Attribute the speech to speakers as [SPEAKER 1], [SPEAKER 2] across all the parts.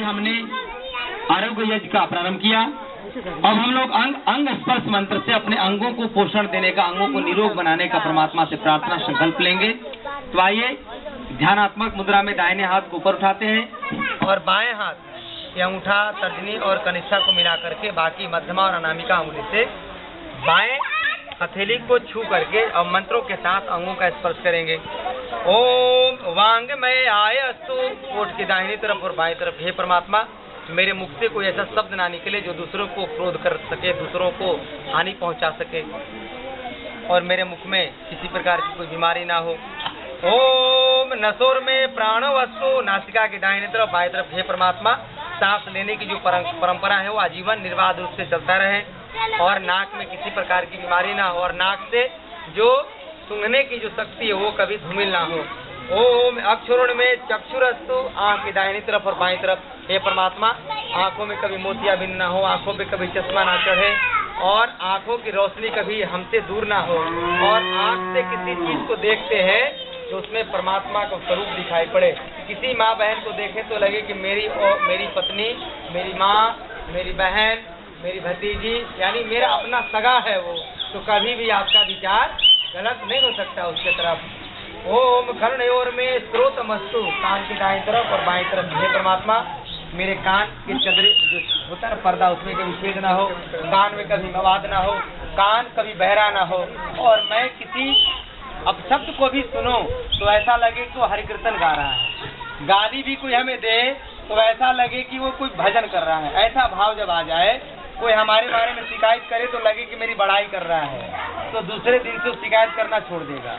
[SPEAKER 1] हमने आरोग्य यज्ञ का प्रारंभ किया। अब हम लोग अंग स्पर्श मंत्र से अपने अंगों को पोषण देने का, अंगों को निरोग बनाने का परमात्मा से प्रार्थना संकल्प लेंगे। तो आइए ध्यानात्मक मुद्रा में दाहिने हाथ को ऊपर उठाते हैं और बाएं हाथ या अंगूठा, तर्जनी और कनिष्ठा को मिला करके बाकी मध्यमा और अनामिका अंगुली से बाएं हथेली को छू करके और मंत्रों के साथ अंगों का स्पर्श करेंगे। ओम वांगमय आय अस्तु। ओठ की दाहिनी तरफ और बाएं तरफ, हे परमात्मा मेरे मुख से कोई ऐसा शब्द ना निकले जो दूसरों को क्रोध कर सके, दूसरों को हानि पहुंचा सके, और मेरे मुख में किसी प्रकार की कोई बीमारी ना हो। ओम नसोर में प्राण वस्तु। नासिका की दाहिनी तरफ बाएं तरफ, हे परमात्मा सांस लेने की जो परंपरा है वो आजीवन निर्बाध रूप से चलता रहे और नाक में किसी प्रकार की बीमारी ना हो और नाक से जो सूंघने की जो शक्ति है वो कभी धूमिल ना हो। ओम अक्षरोण में चक्षुरस्तु। आंख की दाहिनी तरफ और बाएं तरफ, हे परमात्मा आंखों में कभी मोतियाबिंद ना हो, आंखों पे कभी चश्मा ना चढ़े और आंखों की रोशनी कभी हमसे दूर ना हो, और आंख से किसी चीज को देखते हैं तो उसमें परमात्मा का स्वरूप दिखाई पड़े। किसी माँ बहन को देखे तो लगे कि मेरी पत्नी, मेरी माँ, मेरी बहन, मेरी भतीजी, यानी मेरा अपना सगा है वो, तो कभी भी आपका विचार गलत नहीं हो सकता उसके तरफ। ओम कर्णयोर में स्रोतमस्तु। कान की दाएं तरफ और बाएं तरफ, हे परमात्मा मेरे कान के चदरे जो होता है पर्दा उसमें कभी छेद ना हो, कान में कभी मवाद ना हो, कान कभी बहरा ना हो, और मैं किसी अपशब्द को भी सुनो तो ऐसा लगे कि वो हरि कीर्तन गा रहा है, गाली भी कोई हमें दे तो ऐसा लगे कि वो कोई भजन कर रहा है। ऐसा भाव जब आ जाए, कोई हमारे बारे में शिकायत करे तो लगे कि मेरी बड़ाई कर रहा है, तो दूसरे दिन से शिकायत करना छोड़ देगा,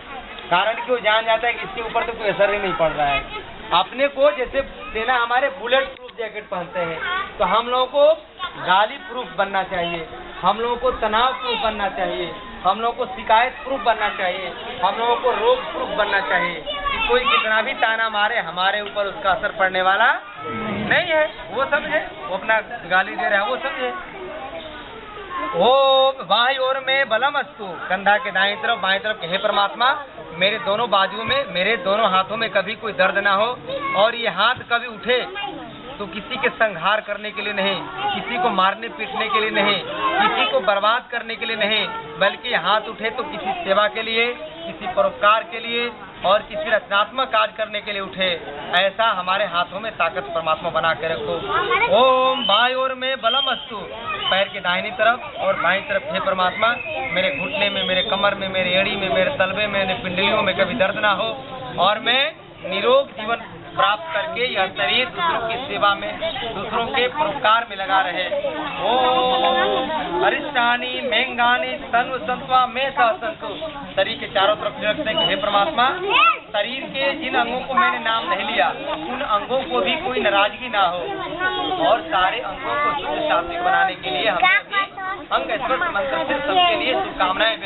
[SPEAKER 1] कारण कि वो जान जाता है कि इसके ऊपर तो कोई असर ही नहीं पड़ रहा है। अपने को जैसे सेना हमारे बुलेट प्रूफ जैकेट पहनते हैं, तो हम लोगों को गाली प्रूफ बनना चाहिए, हम लोगों को तनाव प्रूफ बनना चाहिए, हम लोगों को शिकायत प्रूफ बनना चाहिए, हम लोगों को रोग प्रूफ बनना चाहिए कि कोई कितना भी ताना मारे हमारे ऊपर उसका असर पड़ने वाला नहीं है। वो समझे, वो अपना गाली दे रहा है वो समझे। ओम बाई ओर में बलम अस्तु। कंधा के दाएं तरफ बाएं तरफ, हे परमात्मा मेरे दोनों बाजुओं में, मेरे दोनों हाथों में कभी कोई दर्द ना हो, और ये हाथ कभी उठे तो किसी के संहार करने के लिए नहीं, किसी को मारने पीटने के लिए नहीं, किसी को बर्बाद करने के लिए नहीं, बल्कि हाथ उठे तो किसी सेवा के लिए, किसी परोपकार के लिए और किसी रचनात्मक कार्य करने के लिए उठे। ऐसा हमारे हाथों में ताकत परमात्मा बना के रखो। ओम बाई ओर में बलम अस्तु। पैर के दाहिनी तरफ और बाईं तरफ, हे परमात्मा मेरे घुटने में, मेरे कमर में, मेरे एड़ी में, मेरे तलबे में, मेरे पिंडलियों में कभी दर्द ना हो, और मैं निरोग जीवन प्राप्त करके यह शरीर दूसरों की सेवा में, दूसरों के परोपकार में लगा रहे। ओम अरिष्टानी मेंगानी तनु संत्वा में सहसंतु। शरीर के चारों तरफ रखते हैं, हे परमात्मा शरीर के जिन अंगों को मैंने नाम नहीं लिया उन अंगों को भी कोई नाराजगी ना हो, और सारे अंगों को शुद्ध सात्विक बनाने के लिए हमने अंग स्पर्श मंत्र से सबके लिए शुभकामनाएं